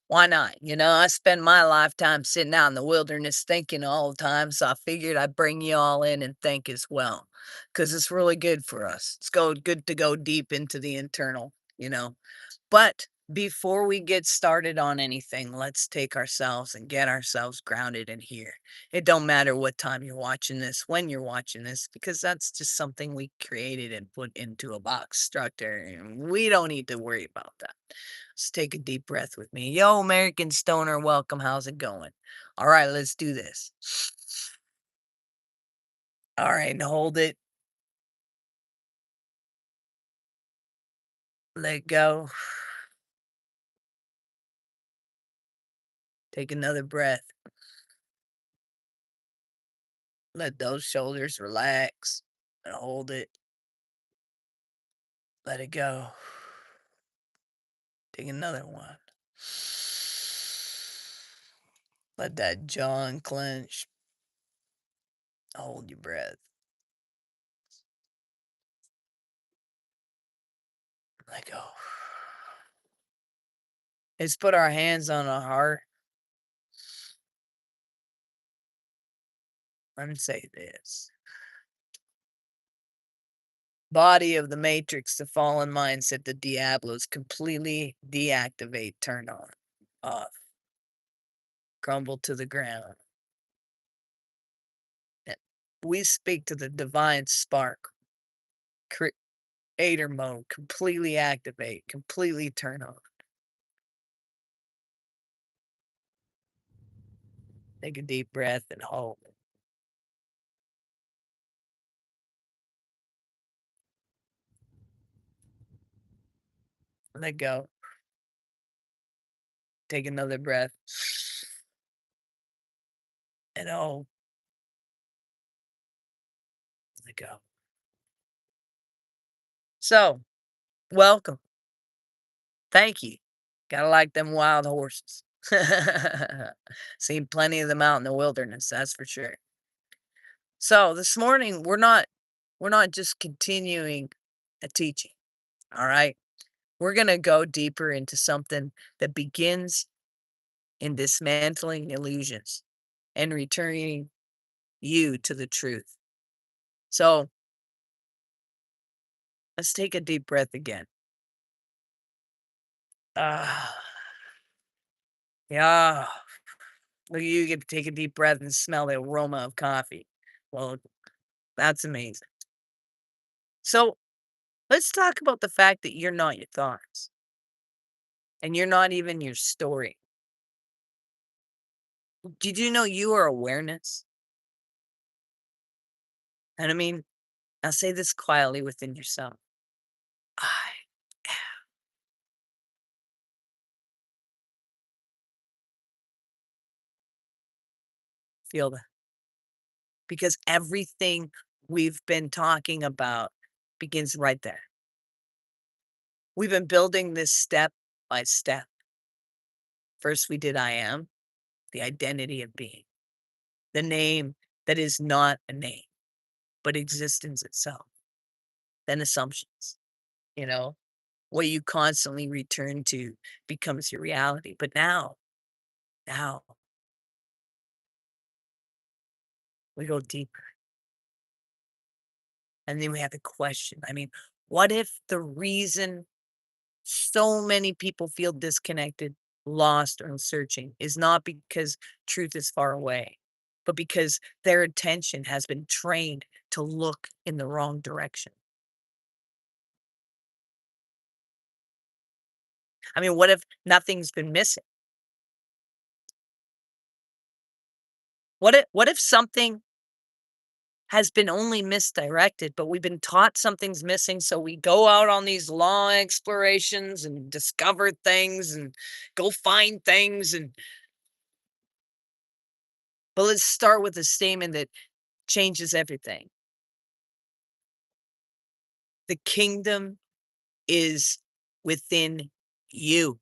Why not? I spend my lifetime sitting out in the wilderness thinking all the time, so I figured I'd bring you all in and think as well, because it's really good for us. Good to go deep into the internal. But before we get started on anything, let's take ourselves and get ourselves grounded in here. It don't matter what time you're watching this, when you're watching this, because that's just something we created and put into a box structure, and we don't need to worry about that. Let's take a deep breath with me. Yo, American Stoner, welcome. How's it going? All right, let's do this. All right, and hold it. Let go. Take another breath. Let those shoulders relax and hold it. Let it go. Take another one. Let that jaw unclench. Hold your breath. Let go. Let's put our hands on our heart and say this. Body of the Matrix, the fallen mindset, the Diablos, completely deactivate, turn on, off, crumble to the ground. And we speak to the divine spark, creator mode, completely activate, completely turn on. Take a deep breath and hold. Let go. Take another breath and hold. Let go. So, welcome. Thank you. Gotta like them wild horses. Seen plenty of them out in the wilderness, that's for sure. So this morning we're not just continuing a teaching, all right? We're gonna go deeper into something that begins in dismantling illusions and returning you to the truth. So let's take a deep breath again. Ah, yeah. Look at you get to take a deep breath and smell the aroma of coffee. Well, that's amazing. So let's talk about the fact that you're not your thoughts and you're not even your story. Did you know you are awareness? And I mean, I'll say this quietly within yourself. I feel that because everything we've been talking about begins right there. We've been building this step by step. First, we did I am, the identity of being, the name that is not a name, but existence itself. Then assumptions, you know, what you constantly return to becomes your reality. But now we go deeper. And then we have the question. I mean, what if the reason so many people feel disconnected, lost, or searching is not because truth is far away, but because their attention has been trained to look in the wrong direction? I mean, what if nothing's been missing? What if something has been only misdirected, but we've been taught something's missing, so we go out on these long explorations and discover things and go find things and but let's start with a statement that changes everything. The kingdom is within you.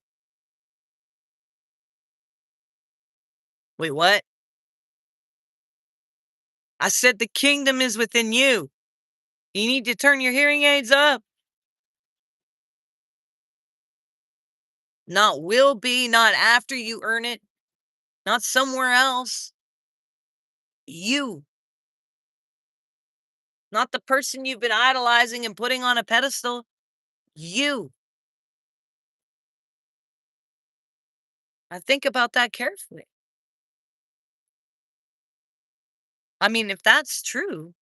Wait, what? I said the kingdom is within you. You need to turn your hearing aids up. Not will be, not after you earn it, not somewhere else. You, not the person you've been idolizing and putting on a pedestal. You. I think about that carefully. I mean, if that's true,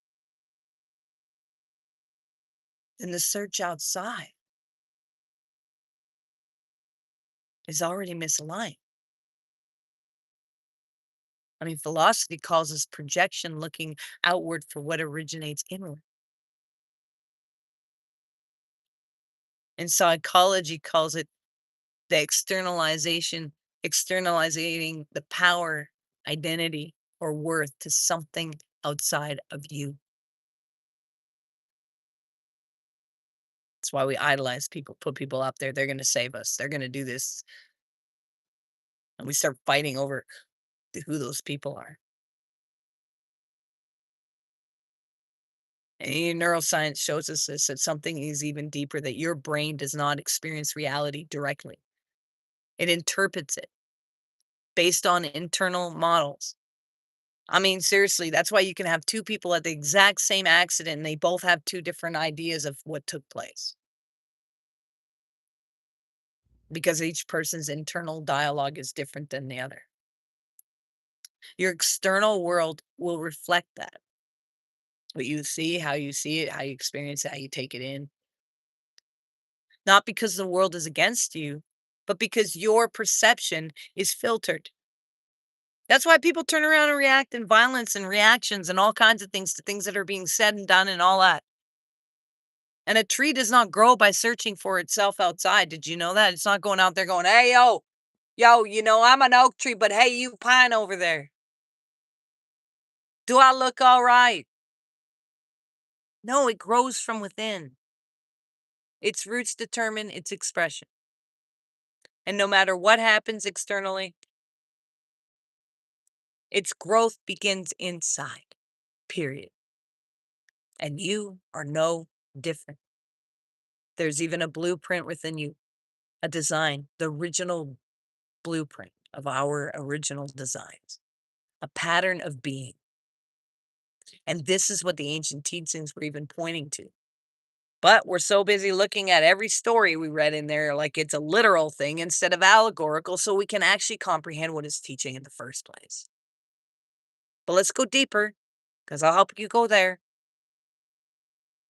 then the search outside is already misaligned. I mean, philosophy calls us projection looking outward for what originates inward. And psychology calls it the externalizing the power, identity, or worth to something outside of you. That's why we idolize people, put people out there. They're going to save us. They're going to do this. And we start fighting over who those people are. And neuroscience shows us this that something is even deeper, that your brain does not experience reality directly, it interprets it based on internal models. I mean, seriously, that's why you can have two people at the exact same accident and they both have two different ideas of what took place because each person's internal dialogue is different than the other. Your external world will reflect that. What you see it, how you experience it, how you take it in. Not because the world is against you, but because your perception is filtered. That's why people turn around and react in violence and reactions and all kinds of things to things that are being said and done and all that. And a tree does not grow by searching for itself outside. Did you know that? It's not going out there going, hey, yo, I'm an oak tree, but hey, you pine over there. Do I look all right? No, it grows from within. Its roots determine its expression. And no matter what happens externally, its growth begins inside, period. And you are no different. There's even a blueprint within you, a design, the original blueprint of our original designs, a pattern of being. And this is what the ancient teachings were even pointing to. But we're so busy looking at every story we read in there like it's a literal thing instead of allegorical, so we can actually comprehend what it's teaching in the first place. But let's go deeper, because I'll help you go there,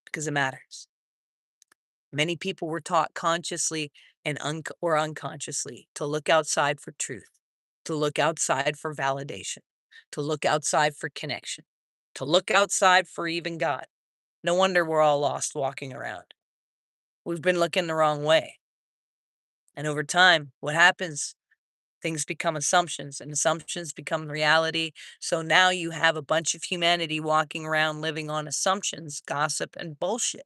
because it matters. Many people were taught consciously and or unconsciously to look outside for truth, to look outside for validation, to look outside for connection, to look outside for even God. No wonder we're all lost walking around. We've been looking the wrong way. And over time, what happens? Things become assumptions and assumptions become reality. So now you have a bunch of humanity walking around living on assumptions, gossip, and bullshit.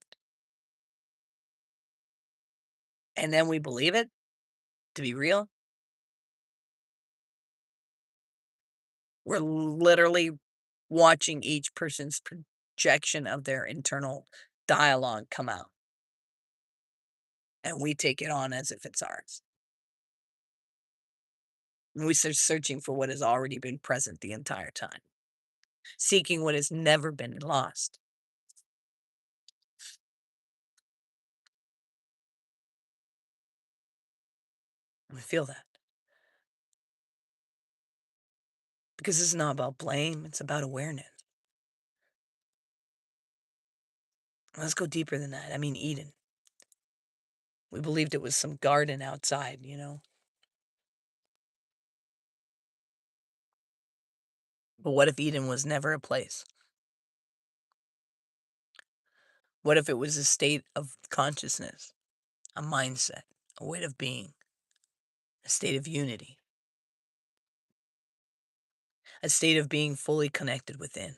And then we believe it to be real. We're literally watching each person's projection of their internal dialogue come out. And we take it on as if it's ours. And we start searching for what has already been present the entire time, seeking what has never been lost. We feel that. Because it's not about blame, it's about awareness. Let's go deeper than that. I mean, Eden. We believed it was some garden outside. But what if Eden was never a place? What if it was a state of consciousness, a mindset, a way of being, a state of unity, a state of being fully connected within?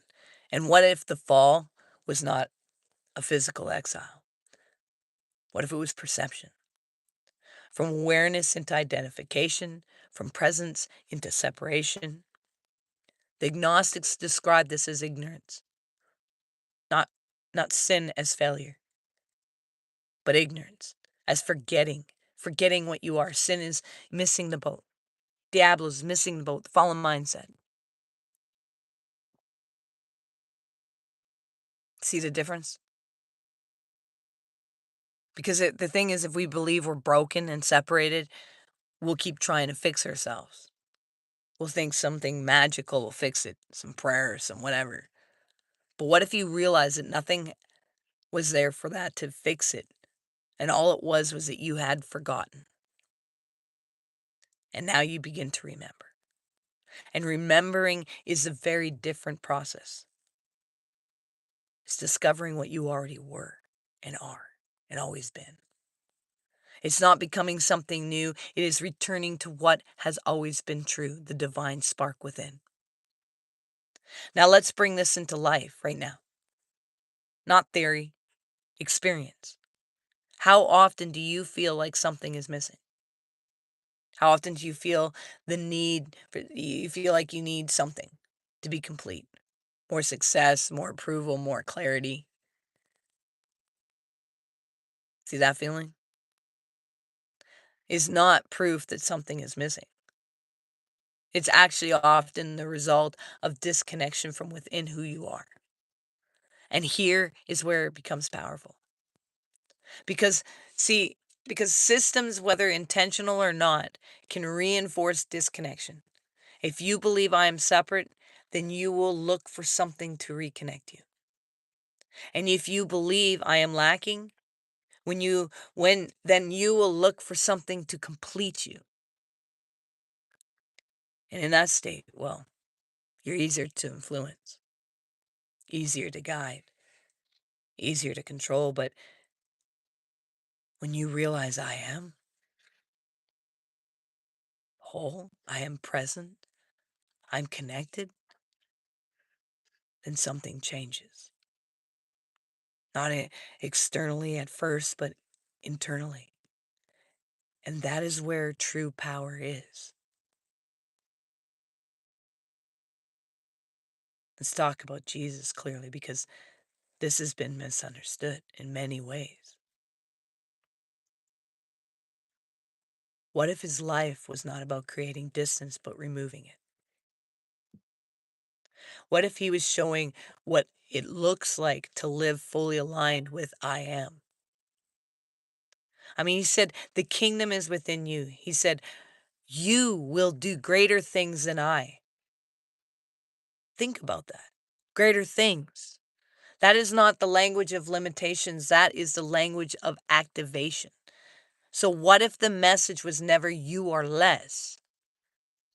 And what if the fall was not a physical exile? What if it was perception? From awareness into identification, from presence into separation. The agnostics describe this as ignorance, not, not sin as failure, but ignorance as forgetting forgetting what you are. Sin is missing the boat. Diablo's missing the boat, the fallen mindset. See the difference? Because the thing is, if we believe we're broken and separated, we'll keep trying to fix ourselves. We'll think something magical will fix it, some prayer, some whatever. But what if you realize that nothing was there for that to fix it? And all it was that you had forgotten. And now you begin to remember. And remembering is a very different process. It's discovering what you already were and are and always been. It's not becoming something new. It is returning to what has always been true, the divine spark within. Now let's bring this into life right now. Not theory, experience. How often do you feel like something is missing? How often do you feel the need for, you feel like you need something to be complete? More success, more approval, more clarity. See that feeling? Is not proof that something is missing. It's actually often the result of disconnection from within who you are. And here is where it becomes powerful. Because, see, because systems, whether intentional or not, can reinforce disconnection. If you believe I am separate, then you will look for something to reconnect you. And if you believe I am lacking, when then you will look for something to complete you. And in that state, well, you're easier to influence, easier to guide, easier to control. But when you realize I am whole, I am present, I'm connected, then something changes. Not externally at first, but internally. And that is where true power is. Let's talk about Jesus clearly because this has been misunderstood in many ways. What if his life was not about creating distance but removing it? What if he was showing what it looks like to live fully aligned with I am? I mean, he said, the kingdom is within you. He said, you will do greater things than I. Think about that. Greater things. That is not the language of limitations. That is the language of activation. So, what if the message was never you are less,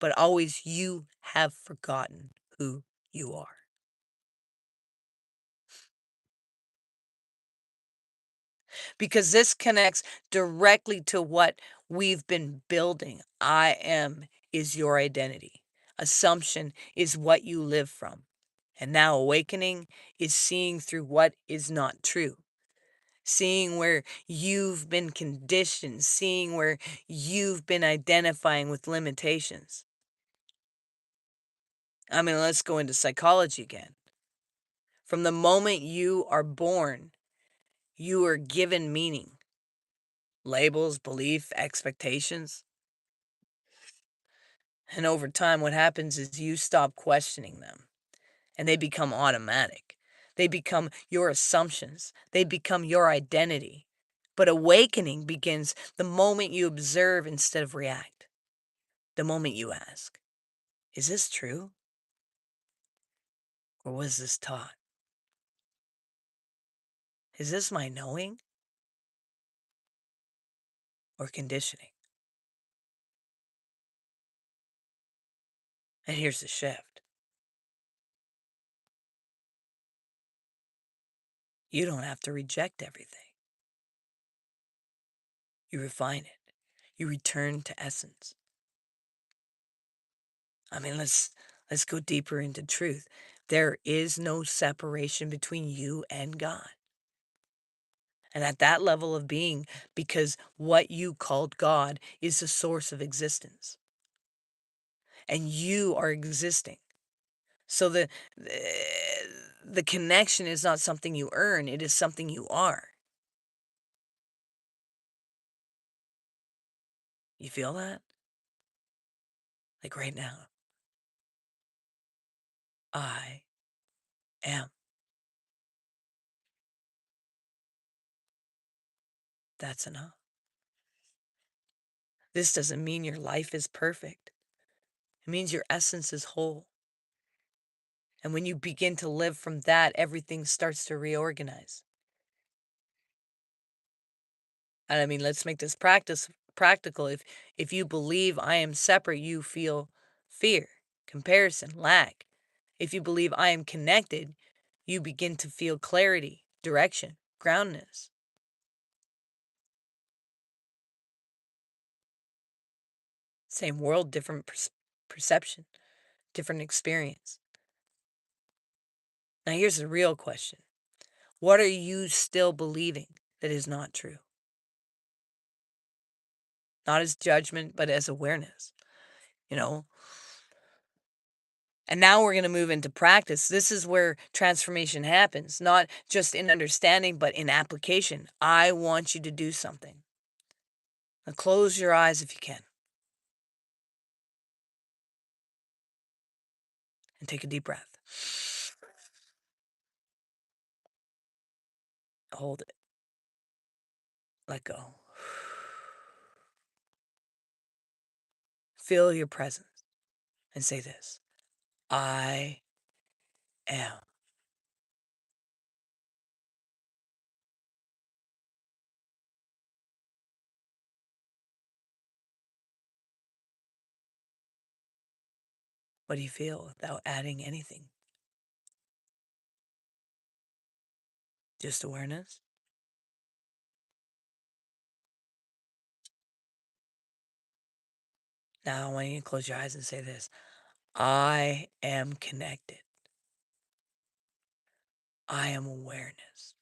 but always you have forgotten who you are? Because this connects directly to what we've been building. I am is your identity. Assumption is what you live from. And now awakening is seeing through what is not true. Seeing where you've been conditioned, seeing where you've been identifying with limitations. I mean, let's go into psychology again. From the moment you are born, you are given meaning, labels, belief, expectations. And over time, what happens is you stop questioning them and they become automatic. They become your assumptions, they become your identity. But awakening begins the moment you observe instead of react, the moment you ask, is this true or was this taught? Is this my knowing or conditioning? And here's the shift. You don't have to reject everything. You refine it. You return to essence. I mean, let's go deeper into truth. There is no separation between you and God. And at that level of being, because what you called God is the source of existence. And you are existing. So the connection is not something you earn, it is something you are. You feel that? Like right now, I am. That's enough. This doesn't mean your life is perfect. It means your essence is whole. And when you begin to live from that, everything starts to reorganize. And I mean, let's make this practice practical. If you believe I am separate, you feel fear, comparison, lack. If you believe I am connected, you begin to feel clarity, direction, groundness. Same world, different perception, different experience. Now, here's the real question. What are you still believing that is not true? Not as judgment, but as awareness, you know? And now we're going to move into practice. This is where transformation happens, not just in understanding, but in application. I want you to do something. Now close your eyes if you can and take a deep breath. Hold it. Let go. Feel your presence and say this: I am. What do you feel without adding anything? Just awareness? Now I want you to close your eyes and say this: I am connected. I am awareness.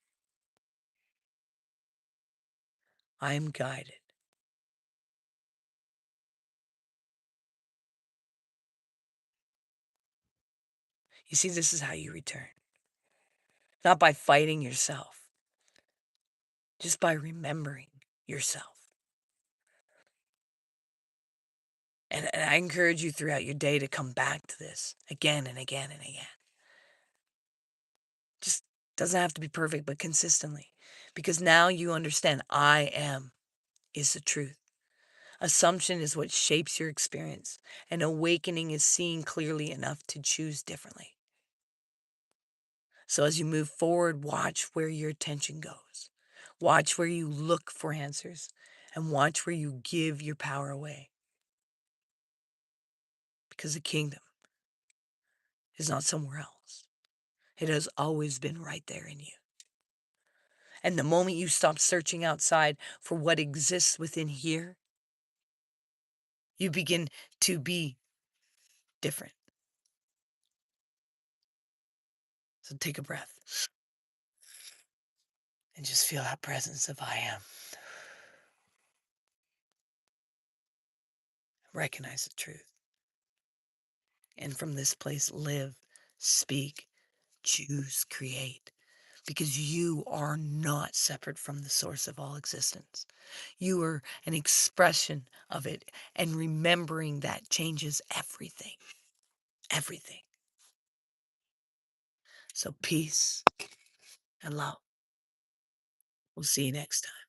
I am guided. You see, this is how you return. Not by fighting yourself, just by remembering yourself. And I encourage you throughout your day to come back to this again and again and again. Just doesn't have to be perfect, but consistently. Because now you understand I am is the truth. Assumption is what shapes your experience, and awakening is seeing clearly enough to choose differently. So as you move forward, watch where your attention goes. Watch where you look for answers, and watch where you give your power away. Because the kingdom is not somewhere else. It has always been right there in you. And the moment you stop searching outside for what exists within here, you begin to be different. So take a breath and just feel that presence of I am. Recognize the truth. And from this place, live, speak, choose, create. Because you are not separate from the source of all existence. You are an expression of it. And remembering that changes everything. Everything. So peace and love. We'll see you next time.